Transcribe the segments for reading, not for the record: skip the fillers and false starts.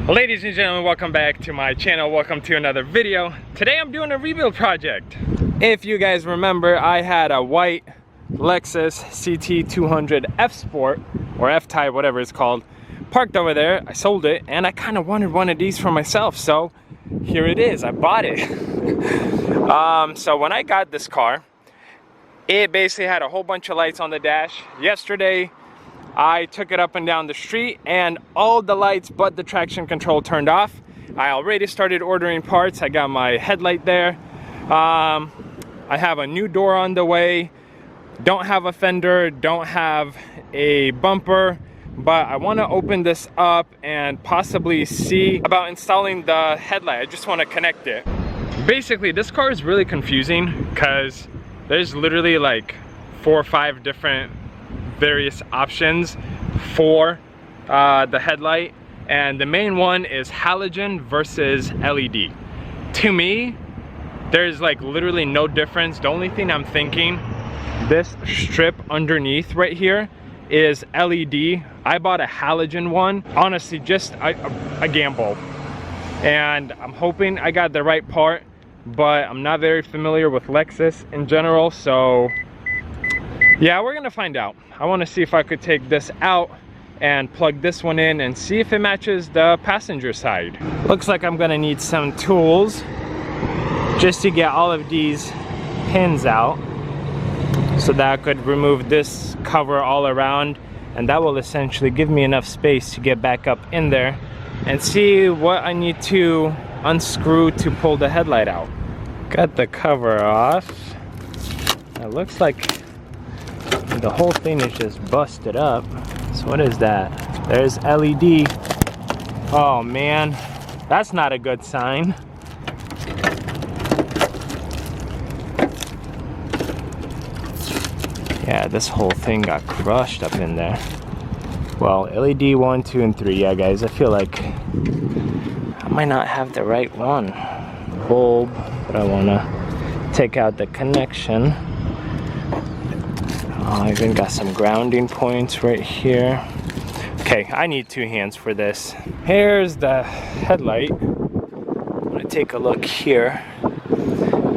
Ladies and gentlemen, welcome back to my channel. Welcome to another video. Today I'm doing a rebuild project. If you guys remember, I had a white Lexus CT200 F Sport or F-Type, whatever it's called, parked over there. I sold it and I kind of wanted one of these for myself, so here it is. I bought it. So when I got this car, it basically had a whole bunch of lights on the dash. Yesterday I took it up and down the street and all the lights but the traction control turned off. I already started ordering parts. I got my headlight there. I have a new door on the way. Don't have a fender, don't have a bumper, but I want to open this up and possibly see about installing the headlight. I just want to connect it. Basically, this car is really confusing because there's literally like 4 or 5 different various options for the headlight, and the main one is halogen versus LED. To me, there's like literally no difference. The only thing I'm thinking, this strip underneath right here is LED. I bought a halogen one, honestly, just a gamble, and I'm hoping I got the right part, but I'm not very familiar with Lexus in general, so yeah, we're gonna find out. I want to see if I could take this out and plug this one in and see if it matches the passenger side. Looks like I'm gonna need some tools just to get all of these pins out so that I could remove this cover all around, and that will essentially give me enough space to get back up in there and see what I need to unscrew to pull the headlight out. Got the cover off. It looks like the whole thing is just busted up. So what is that? There's LED. Oh man, that's not a good sign. Yeah, this whole thing got crushed up in there. Well, LED 1, 2, and 3. Yeah guys, I feel like I might not have the right one. Bulb, but I wanna take out the connection. I even got some grounding points right here. Okay, I need 2 hands for this. Here's the headlight. I'm gonna take a look here.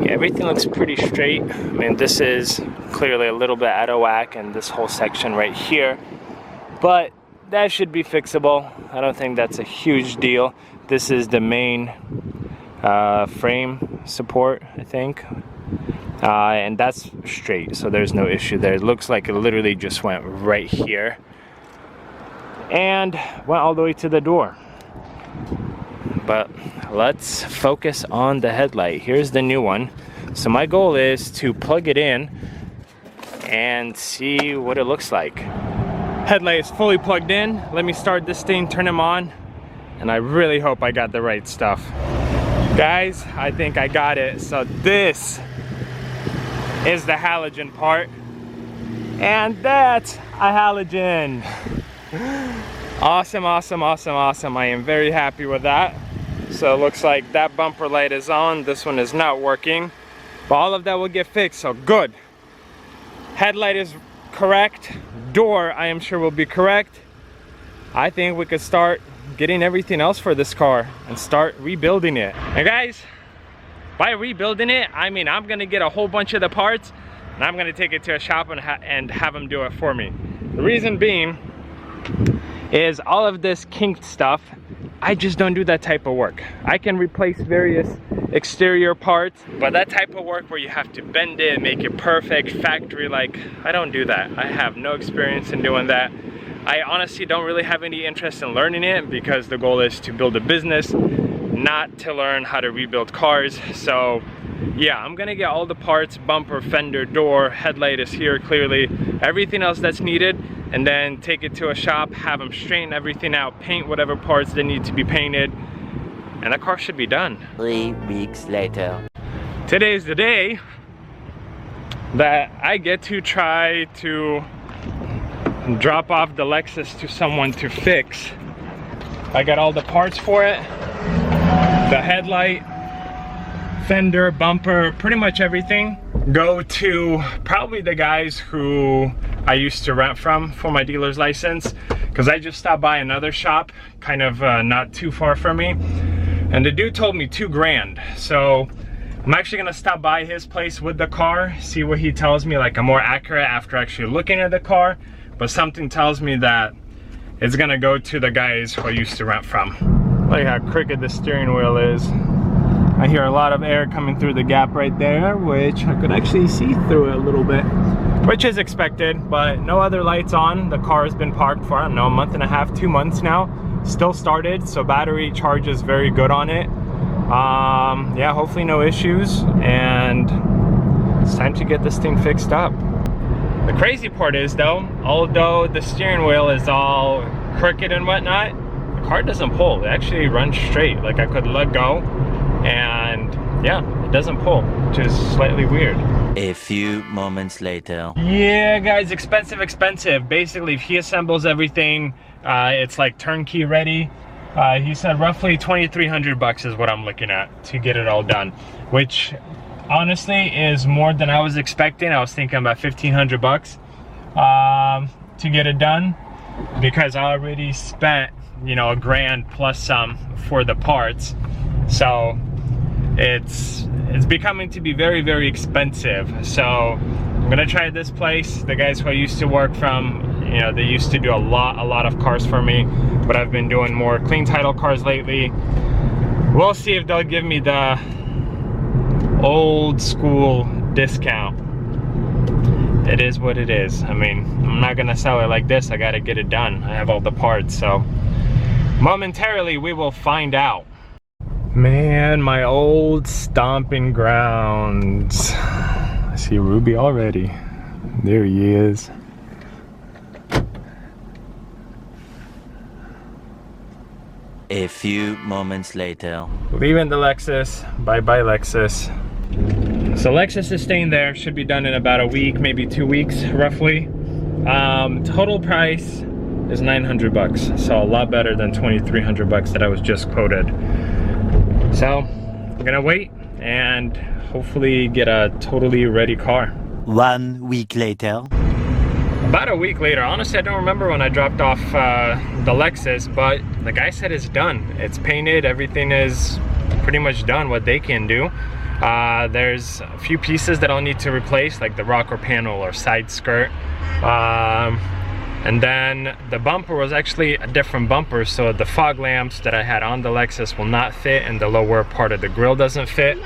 Yeah, everything looks pretty straight. I mean, this is clearly a little bit out of whack, and this whole section right here, but that should be fixable. I don't think that's a huge deal. This is the main frame support, I think. And that's straight, so there's no issue there. It looks like it literally just went right here and went all the way to the door. But let's focus on the headlight. Here's the new one. So my goal is to plug it in and see what it looks like. Headlight is fully plugged in. Let me start this thing, turn them on, and I really hope I got the right stuff. Guys, I think I got it. So this is the halogen part, and that's a halogen. Awesome, awesome, awesome, awesome. I am very happy with that. So it looks like that bumper light is on, this one is not working, but all of that will get fixed, so good. Headlight is correct, door I am sure will be correct. I think we could start getting everything else for this car and start rebuilding it. And guys, by rebuilding it, I mean I'm gonna get a whole bunch of the parts and I'm gonna take it to a shop and have them do it for me. The reason being is all of this kinked stuff, I just don't do that type of work. I can replace various exterior parts, but that type of work where you have to bend it, make it perfect, factory like, I don't do that. I have no experience in doing that. I honestly don't really have any interest in learning it because the goal is to build a business, not to learn how to rebuild cars. So yeah, I'm gonna get all the parts, bumper, fender, door, headlight is here clearly, everything else that's needed, and then take it to a shop, have them straighten everything out, paint whatever parts that need to be painted, and the car should be done. 3 weeks later. Today's the day that I get to try to drop off the Lexus to someone to fix. I got all the parts for it. The headlight, fender, bumper, pretty much everything. Go to probably the guys who I used to rent from for my dealer's license. because I just stopped by another shop kind of not too far from me, and the dude told me $2 grand. So I'm actually gonna stop by his place with the car, see what he tells me, like a more accurate after actually looking at the car. But something tells me that it's gonna go to the guys who I used to rent from. Look how crooked the steering wheel is. I hear a lot of air coming through the gap right there, which I could actually see through it a little bit, which is expected. But no other lights on. The car has been parked for, I don't know, a month and a half, 2 months now. Still started, so battery charge is very good on it. Yeah, hopefully no issues, and it's time to get this thing fixed up. The crazy part is though, although the steering wheel is all crooked and whatnot, the car doesn't pull. It actually runs straight. Like I could let go and yeah, it doesn't pull, which is slightly weird. A few moments later. Yeah guys, expensive. Basically if he assembles everything, it's like turnkey ready. He said roughly 2,300 bucks is what I'm looking at to get it all done, which honestly is more than I was expecting. I was thinking about 1,500 bucks to get it done, because I already spent, you know, $1 grand plus some for the parts. So it's becoming to be very, very expensive. So I'm gonna try this place. The guys who I used to work from, you know, they used to do a lot of cars for me, but I've been doing more clean title cars lately. We'll see if they'll give me the old school discount. It is what it is. I mean, I'm not gonna sell it like this. I gotta get it done. I have all the parts, so momentarily we will find out. Man, my old stomping grounds. I see Ruby already. There he is. A few moments later. Leaving the Lexus. Bye-bye Lexus. So Lexus is staying there. Should be done in about a week, maybe 2 weeks, roughly. Total price is 900 bucks. So a lot better than 2,300 bucks that I was just quoted. So I'm gonna wait and hopefully get a totally ready car. 1 week later. About a week later, honestly I don't remember when I dropped off the Lexus, but the guy said it's done. It's painted, everything is pretty much done what they can do. There's a few pieces that I'll need to replace, like the rocker panel or side skirt. And then the bumper was actually a different bumper, so the fog lamps that I had on the Lexus will not fit, and the lower part of the grille doesn't fit.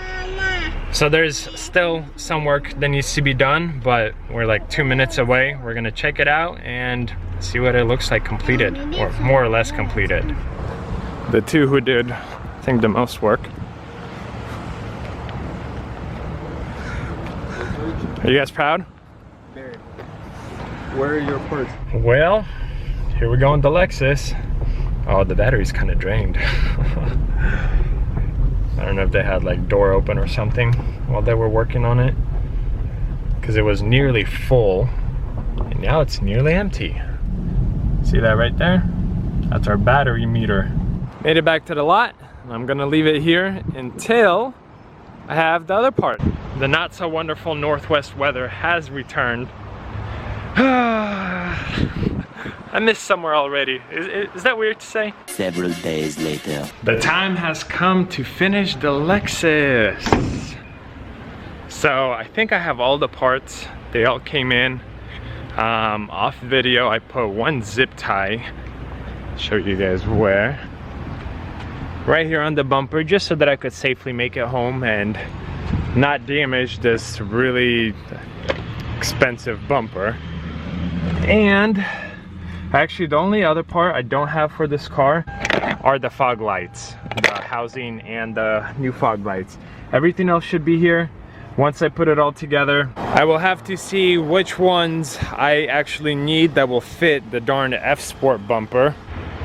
So there's still some work that needs to be done, but we're like 2 minutes away. We're gonna check it out and see what it looks like completed, or more or less completed. The two who did, I think, the most work. Are you guys proud? Very. Where are your parts? Well, here we go in the Lexus. Oh, the battery's kind of drained. I don't know if they had like door open or something while they were working on it, because it was nearly full and now it's nearly empty. See that right there? That's our battery meter. Made it back to the lot. I'm gonna leave it here until I have the other part. The not so wonderful northwest weather has returned. I missed summer already. Is that weird to say? Several days later. The time has come to finish the Lexus. So I think I have all the parts. They all came in. Off video, I put one zip tie. Show you guys where. Right here on the bumper, just so that I could safely make it home and not damage this really expensive bumper. And actually the only other part I don't have for this car are the fog lights, the housing and the new fog lights. Everything else should be here. Once I put it all together, I will have to see which ones I actually need that will fit the darn F-Sport bumper.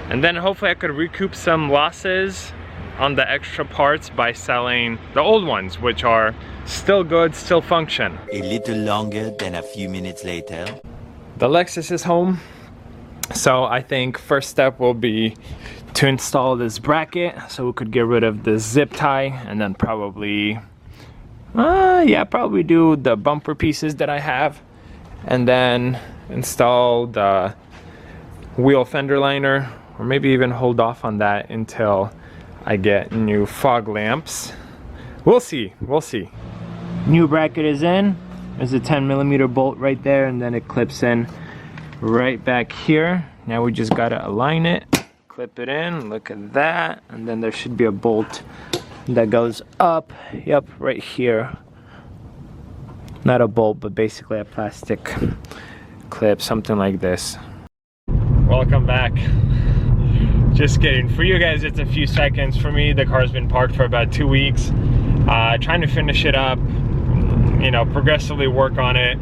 And then hopefully I could recoup some losses on the extra parts by selling the old ones, which are still good, still function. A little longer than a few minutes later. The Lexus is home. So I think first step will be to install this bracket so we could get rid of the zip tie, and then probably probably do the bumper pieces that I have, and then install the wheel fender liner, or maybe even hold off on that until I get new fog lamps. We'll see, we'll see. New bracket is in. There's a 10mm bolt right there, and then it clips in right back here. Now we just gotta align it, clip it in, look at that, and then there should be a bolt that goes up, yep, right here. Not a bolt, but basically a plastic clip, something like this. Welcome back. Just kidding. For you guys, it's a few seconds. For me, the car's been parked for about 2 weeks. Trying to finish it up, you know, progressively work on it.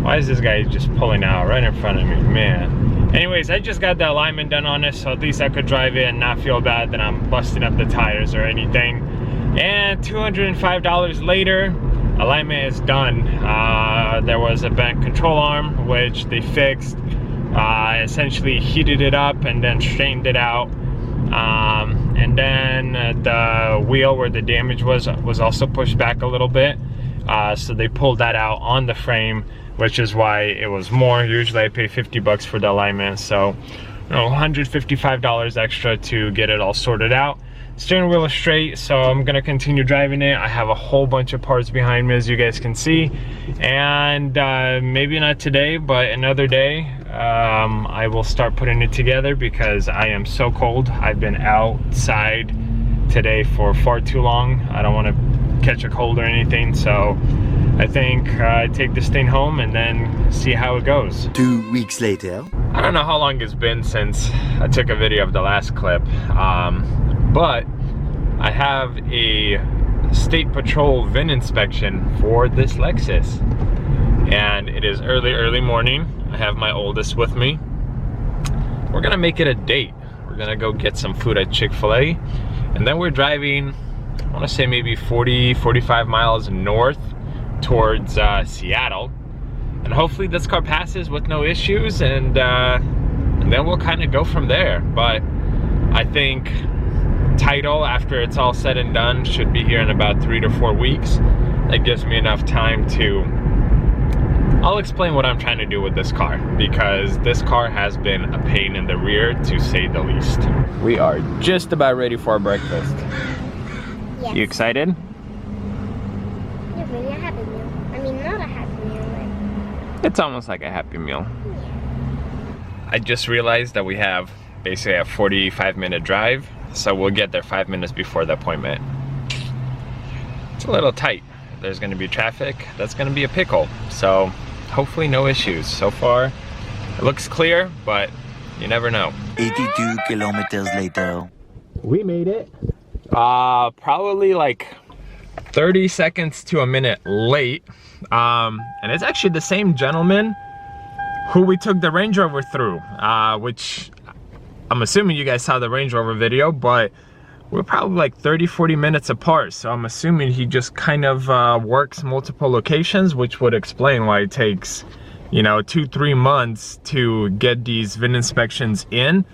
Why is this guy just pulling out right in front of me, man? Anyways, I just got the alignment done on it, so at least I could drive it and not feel bad that I'm busting up the tires or anything. And $205 later, alignment is done. There was a bent control arm, which they fixed. Essentially heated it up and then straightened it out. And then the wheel where the damage was also pushed back a little bit. So they pulled that out on the frame, which is why it was more. Usually I pay 50 bucks for the alignment, so you know, $155 extra to get it all sorted out. Steering wheel is straight, so I'm gonna continue driving it. I have a whole bunch of parts behind me, as you guys can see, and maybe not today, but another day I will start putting it together because I am so cold. I've been outside today for far too long. I don't want to catch a cold or anything, so I think I take this thing home and then see how it goes. 2 weeks later. I don't know how long it's been since I took a video of the last clip, but I have a state patrol VIN inspection for this Lexus, and it is early morning. I have my oldest with me. We're gonna make it a date. We're gonna go get some food at Chick-fil-A, and then we're driving, I want to say maybe 40-45 miles north towards Seattle, and hopefully this car passes with no issues, and then we'll kind of go from there. But I think title, after it's all said and done, should be here in about 3 to 4 weeks. That gives me enough time to, I'll explain what I'm trying to do with this car, because this car has been a pain in the rear, to say the least. We are just about ready for our breakfast. Yes. You excited? Yeah, really a Happy Meal. I mean, not a Happy Meal, like... It's almost like a Happy Meal. Yeah. I just realized that we have basically a 45-minute drive, so we'll get there 5 minutes before the appointment. It's a little tight. There's gonna be traffic. That's gonna be a pickle. So hopefully no issues. So far, it looks clear, but you never know. 82 kilometers later. We made it. Probably like 30 seconds to a minute late. And it's actually the same gentleman who we took the Range Rover through, which I'm assuming you guys saw the Range Rover video, but we're probably like 30-40 minutes apart. So I'm assuming he just kind of works multiple locations, which would explain why it takes, you know, 2-3 months to get these VIN inspections in.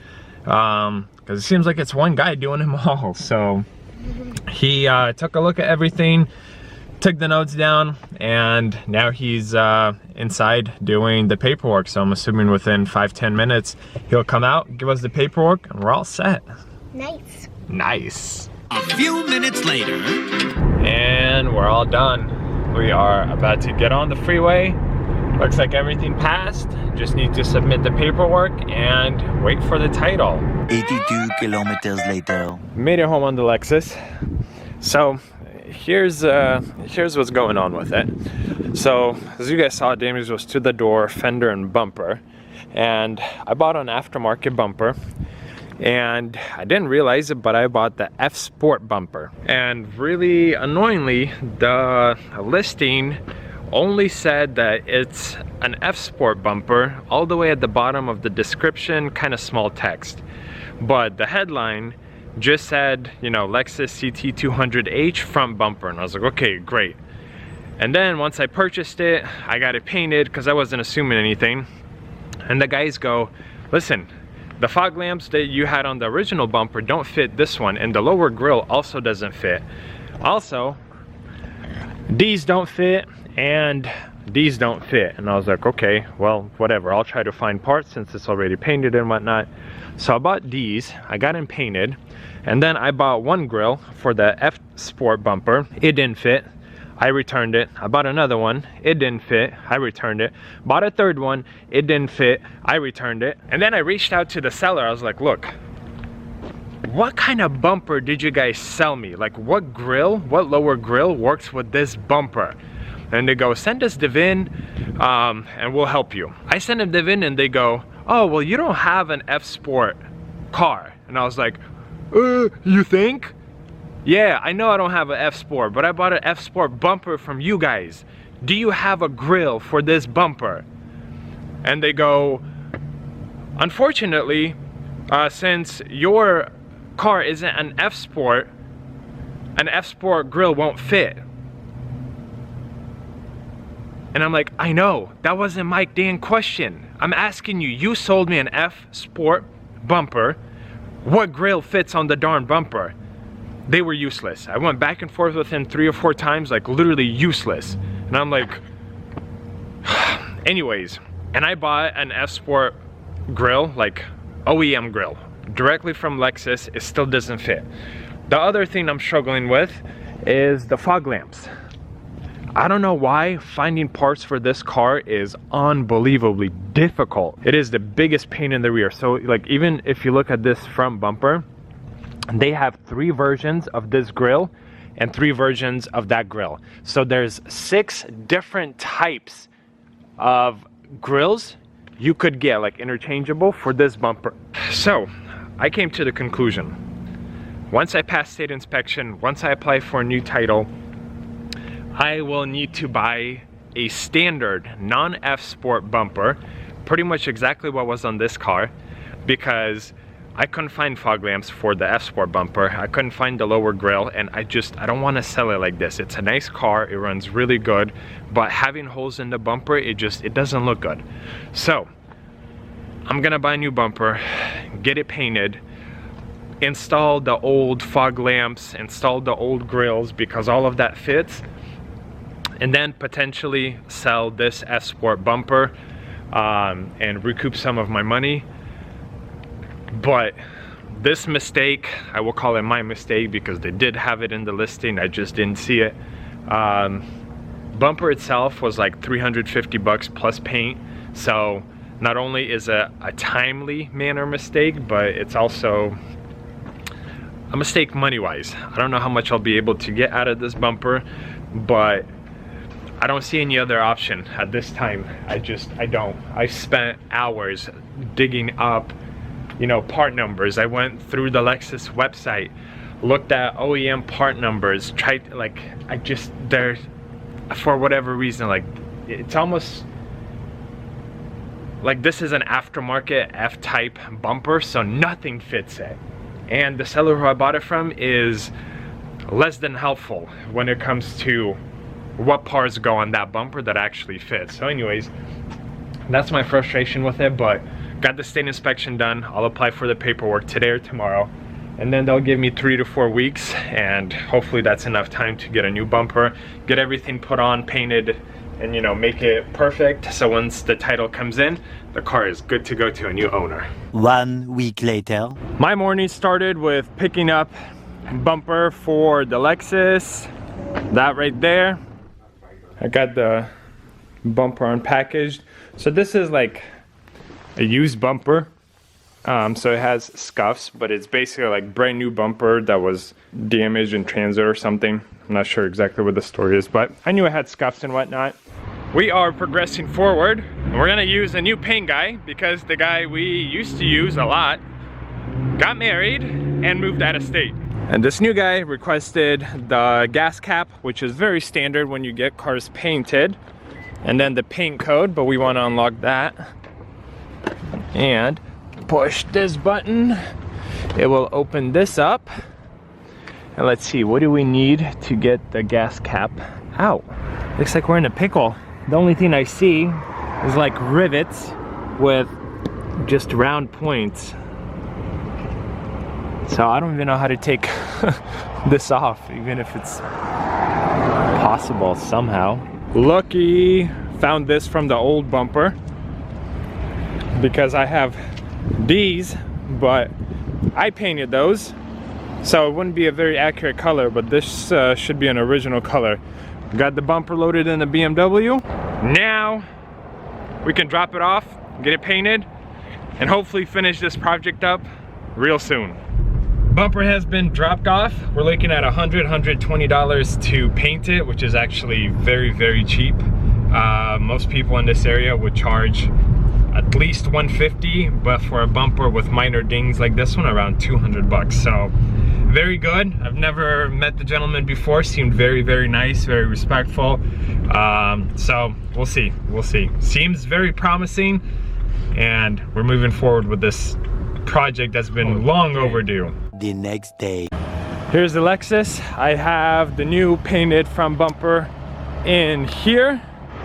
Because it seems like it's one guy doing them all. So he took a look at everything, took the notes down, and now he's inside doing the paperwork. So I'm assuming within 5-10 minutes he'll come out, give us the paperwork, and we're all set. Nice. Nice. A few minutes later. And we're all done. We are about to get on the freeway. Looks like everything passed. Just need to submit the paperwork and wait for the title. 82 kilometers later. Made it home on the Lexus. So here's what's going on with it. So as you guys saw, damage was to the door, fender, and bumper. And I bought an aftermarket bumper. And I didn't realize it, but I bought the F Sport bumper. And really annoyingly, the listing only said that it's an F Sport bumper all the way at the bottom of the description, kind of small text. But the headline just said, you know, Lexus CT200h front bumper. And I was like, okay, great. And then once I purchased it, I got it painted because I wasn't assuming anything. And the guys go, listen, the fog lamps that you had on the original bumper don't fit this one, and the lower grille also doesn't fit. Also, these don't fit, and these don't fit. And I was like, okay, well, whatever, I'll try to find parts since it's already painted and whatnot. So I bought these, I got them painted, and then I bought one grill for the F Sport bumper. It didn't fit, I returned it. I bought another one, it didn't fit, I returned it. Bought a third one, it didn't fit, I returned it. And then I reached out to the seller, I was like, look, what kind of bumper did you guys sell me? Like, what grill, what lower grill works with this bumper? And they go, send us the VIN and we'll help you. I send them the VIN and they go, oh, well, you don't have an F Sport car. And I was like, you think? Yeah, I know I don't have an F Sport, but I bought an F Sport bumper from you guys. Do you have a grill for this bumper? And they go, unfortunately, since your car isn't an F Sport grill won't fit. And I'm like, I know, that wasn't my damn question. I'm asking you, you sold me an F Sport bumper. What grill fits on the darn bumper? They were useless. I went back and forth with him 3 or 4 times, like literally useless. And I'm like, anyways, and I bought an F Sport grill, like OEM grill, directly from Lexus. It still doesn't fit. The other thing I'm struggling with is the fog lamps. I don't know why finding parts for this car is unbelievably difficult. It is the biggest pain in the rear. So like, even if you look at this front bumper, they have 3 versions of this grill and 3 versions of that grill. So there's 6 different types of grills you could get, like interchangeable, for this bumper. So I came to the conclusion, once I pass state inspection, once I apply for a new title, I will need to buy a standard non-F Sport bumper, pretty much exactly what was on this car, because I couldn't find fog lamps for the F Sport bumper. I couldn't find the lower grille, and I don't want to sell it like this. It's a nice car, it runs really good, but having holes in the bumper, it doesn't look good. So I'm gonna buy a new bumper, get it painted, install the old fog lamps, install the old grills, because all of that fits, and then potentially sell this F Sport bumper and recoup some of my money. But this mistake, I will call it my mistake, because they did have it in the listing, I just didn't see it. Bumper itself was like $350 plus paint, so not only is it a timely manner mistake, but it's also a mistake money-wise. I don't know how much I'll be able to get out of this bumper, but I don't see any other option at this time. I don't. I spent hours digging up, you know, part numbers. I went through the Lexus website, looked at OEM part numbers, tried, like, there, for whatever reason, like, it's almost like this is an aftermarket F-type bumper, so nothing fits it. And the seller who I bought it from is less than helpful when it comes to what parts go on that bumper that actually fit. So anyways, that's my frustration with it, but got the state inspection done. I'll apply for the paperwork today or tomorrow, and then they'll give me 3 to 4 weeks, and hopefully that's enough time to get a new bumper, get everything put on, painted, and, you know, make it perfect, so once the title comes in, the car is good to go to a new owner. 1 week later. My morning started with picking up bumper for the Lexus, that right there. I got the bumper unpackaged. So this is like a used bumper. So it has scuffs, but it's basically like brand new bumper that was damaged in transit or something. I'm not sure exactly what the story is, but I knew it had scuffs and whatnot. We are progressing forward, and we're gonna use a new paint guy, because the guy we used to use a lot got married and moved out of state. And this new guy requested the gas cap, which is very standard when you get cars painted, and then the paint code, but we want to unlock that and push this button. It will open this up, and let's see, what do we need to get the gas cap out? Looks like we're in a pickle. The only thing I see is like rivets with just round points. So I don't even know how to take this off, even if it's possible somehow. Lucky found this from the old bumper because I have these, but I painted those, so it wouldn't be a very accurate color, but this should be an original color. Got the bumper loaded in the BMW. Now we can drop it off, get it painted, and hopefully finish this project up real soon. Bumper has been dropped off. We're looking at $120 to paint it, which is actually very, very cheap. Most people in this area would charge at least $150, but for a bumper with minor dings like this one, around 200 bucks. So very good. I've never met the gentleman before. Seemed very, very nice, very respectful. So we'll see, we'll see. Seems very promising, and we're moving forward with this project that's been long overdue. The next day. Here's the Lexus. I have the new painted front bumper in here.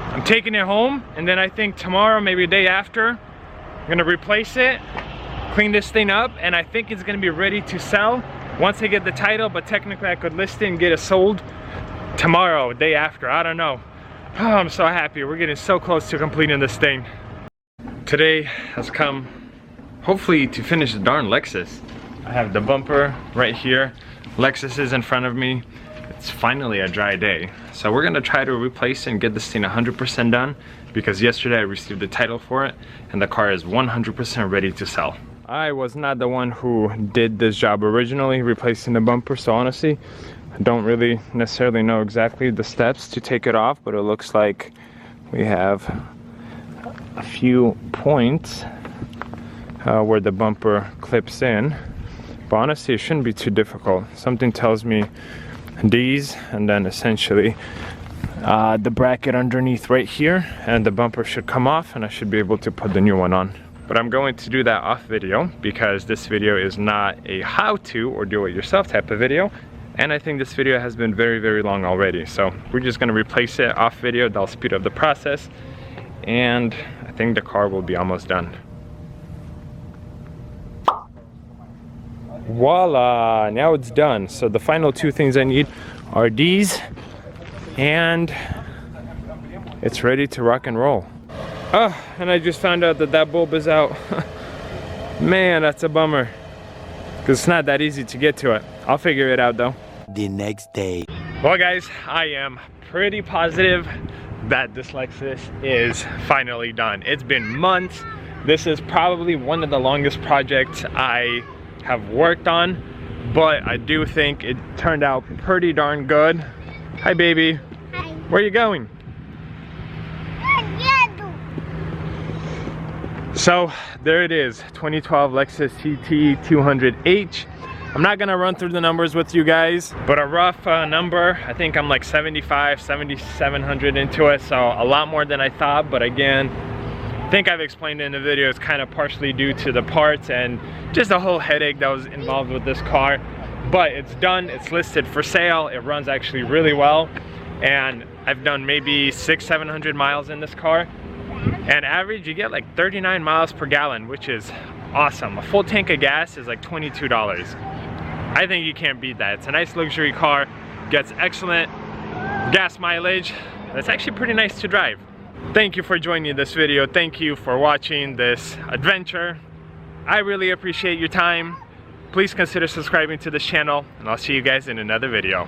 I'm taking it home, and then I think tomorrow, maybe a day after, I'm gonna replace it, clean this thing up, and I think it's gonna be ready to sell once I get the title, but technically I could list it and get it sold tomorrow, day after, I don't know. Oh, I'm so happy. We're getting so close to completing this thing. Today has come, hopefully, to finish the darn Lexus. I have the bumper right here. Lexus is in front of me. It's finally a dry day. So we're gonna try to replace and get this thing 100% done, because yesterday I received the title for it and the car is 100% ready to sell. I was not the one who did this job originally, replacing the bumper, so honestly, I don't really necessarily know exactly the steps to take it off, but it looks like we have a few points where the bumper clips in. But honestly, it shouldn't be too difficult. Something tells me these, and then essentially the bracket underneath right here, and the bumper should come off, and I should be able to put the new one on. But I'm going to do that off video, because this video is not a how-to or do-it-yourself type of video, and I think this video has been very, very long already. So we're just gonna replace it off video. That'll speed up the process, and I think the car will be almost done. Voila, now it's done. So the final two things I need are these, and it's ready to rock and roll. Oh, and I just found out that that bulb is out. Man, that's a bummer, because it's not that easy to get to it. I'll figure it out though. The next day. Well guys, I am pretty positive that this Lexus is finally done. It's been months. This is probably one of the longest projects I have worked on, but I do think it turned out pretty darn good. Hi baby. Hi. Where are you going? So there it is, 2012 Lexus CT200h. I'm not gonna run through the numbers with you guys, but a rough number, I think I'm like 7,700 into it, so a lot more than I thought. But again, I think I've explained in the video, it's kind of partially due to the parts and just the whole headache that was involved with this car. But it's done, it's listed for sale, it runs actually really well, and I've done maybe 600-700 miles in this car, and average you get like 39 miles per gallon, which is awesome. A full tank of gas is like $22. I think you can't beat that. It's a nice luxury car, gets excellent gas mileage. It's actually pretty nice to drive. Thank you for joining this video. Thank you for watching this adventure. I really appreciate your time. Please consider subscribing to this channel, and I'll see you guys in another video.